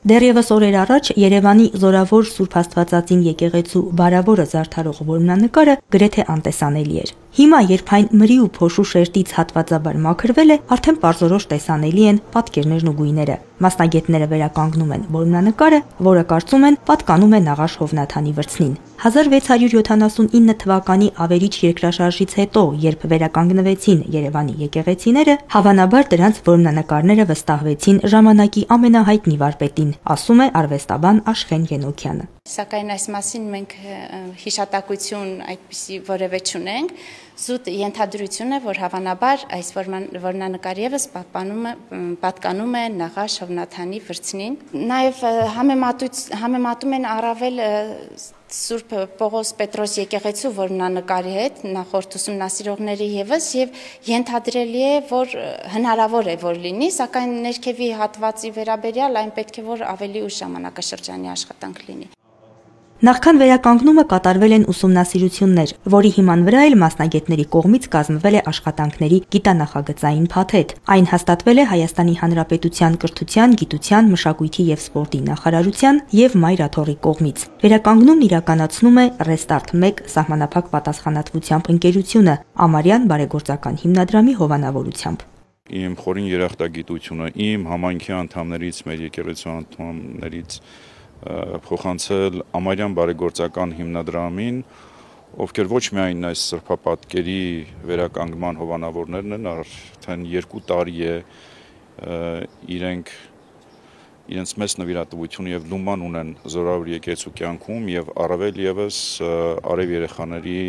Դեռևս օրեր առաջ Երևանի Զորավոր Սուրբ Աստվածածին եկեղեցու բարավորը զարդարող որմնանկարը գրեթե անտեսանելի էր։ Հիմա, երբ այն մրի ու փոշու շերտից հատվածաբար մաքրվել է, արդեն պարզորոշ տեսանելի են պատկերներն ու գույները։ Մասնագետները վերականգնում են որմնանկարը, որը կարծում են պատկանում է Նաղաշ Հովնաթանի վրձնին։ 1679 թվականի ավերիչ երկրաշարժից հետո, երբ վերականգնվեցին Երևանի եկեղեցիները, հավանաբար դրանց որմնանկարները վստահվեցին ժամանակի ամենահայտնի վարպետին, ասում է արվեստաբան Աշխեն Ենոքյանը։ Սակայն այս մասին մենք հիշատակություն այդպիսի որևէ չունենք, զուտ ենթադրություն է, որ հավանաբար այս որմնանկարը ևս պատկանում է Նաղաշ Հովնաթանի վրձնին։ Նաև համեմատում են առավել Սուրբ Պողոս Պետրոս եկեղեցու որմնանկարի հետ նախորդ ուսումնասիրողների ևս եւ ենթադրելի է, որ հնարավոր է որ լինի, սակայն ներքևի հատվածի վերաբերյալ այն պետք է որ ավելի ուշ ժամանակաշրջանի աշխատանք լինի։ Նախքան վերականգնումը կատարվել են ուսումնասիրություններ, որի հիման վրա էլ մասնագետների կողմից կազմվել է աշխատանքների գիտանախագծային փաթեթ։ Այն հաստատվել է Հայաստանի Հանրապետության Կրթության, Գիտության, Մշակույթի եւ Սպորտի նախարարության եւ Մայր Աթոռի կողմից։ Վերականգնումն իրականացնում է Restart 1 սահմանափակ պատասխանատվությամբ ընկերությունը Ամարյան բարեգործական հիմնադրամի հովանավորությամբ։ Իմ խորին երախտագիտությունը, իմ համայնքի անդամներից, մեր եկեղեցու անդամներից փոխանցել Ամարյան բարեգործական հիմնադրամին, ովքեր ոչ միայն այս սրբապատկերի վերականգնման հովանավորներն են, արդեն 2 տարի է իրենց մեծ նվիրատվությունը եւ լուման ունեն Զորավոր եկեղեցու կյանքում եւ առավել եւս արև երեխաների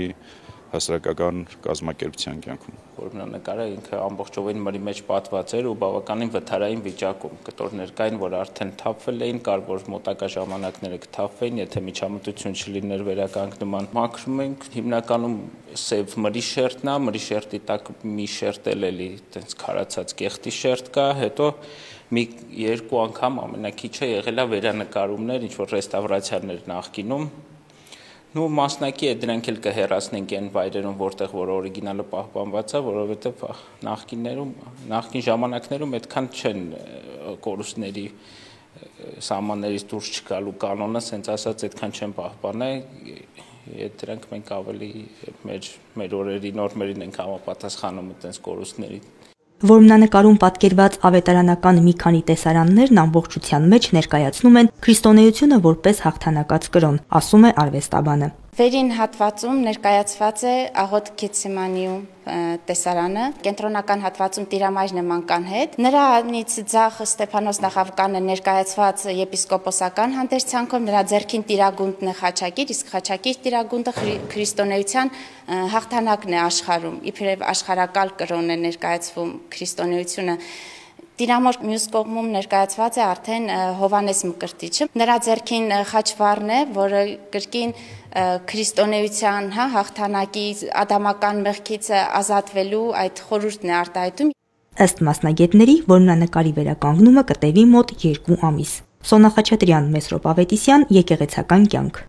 հասարակական կազմակերպության կյանքում։ Որմնանկարը ինքը ամբողջովին մրի մեջ պատված էր ու բավականին վթարային վիճակում, կտորներ կային, որ արդեն թափվել էին, կար որ մոտակա ժամանակները կթափվեին, եթե միջամտություն չլիներ վերականգնման։ Մաքրում ենք հիմնականում սև մրի շերտն է, մրի շերտի տակ մի շերտ էլի, այտենց քարացած կեղտի շերտ կա, հետո մի 2 անգամ ամենակիչը եղել է վերանկարումներ, ինչ որ ռեստավրացիաներ նախկինում։ Նու մասնակի է դրանք էլ կհեռացնենք այն վայրերում, որտեղ որ օրիգինալը պահպանված է, որովհետև նախկին ժամանակներում այդքան չեն կորուստների սահմաններից դուրս չգալու կանոնը, ասենց ասած այդքան չեն պահպանել, դրանք մենք ավելի մեր օրերի նորմերին ենք համապատասխանում այդպես կորուստների։ Որմնանկարում պատկերված ավետարանական մի քանի տեսարաններն ամբողջության մեջ ներկայացնում են քրիստոնեությունը որպես հաղթանակած կրոն, ասում է արվեստաբանը։ Վերին հատվածում ներկայացված է Աղոտ Գեթսեմանիու տեսարանը, կենտրոնական հատվածում Տիրամայր նման կանհետ։ Նրանից ձախ Ստեփանոս Նախավկանը ներկայացված եպիսկոպոսական հանդերձանքով, նրա ձեռքին տիրագունդն է խաչակիր, իսկ խաչակիր տիրագունդը քրիստոնեության հաղթանակն է աշխարհում, իբրև աշխարհակալ կրոն է ներկայացվում քրիստոնեությունը։ Տիրամոր մյուս կողմում ներկայացված է արդեն Հովանես Մկրտիչը։ Նրա ձեռքին խաչվառն է, որը կրկին քրիստոնեության հաղթանակի ադամական մեղքից ազատվելու այդ խորհուրդն է արտահայտում։ Ըստ մասնագետների, որմնանկարի վերականգնումը կտևի մոտ 2 ամիս։ Սոնա Խաչատրյան, Մեսրոպ Ավետիսյան, Եկեղեցական կյանք։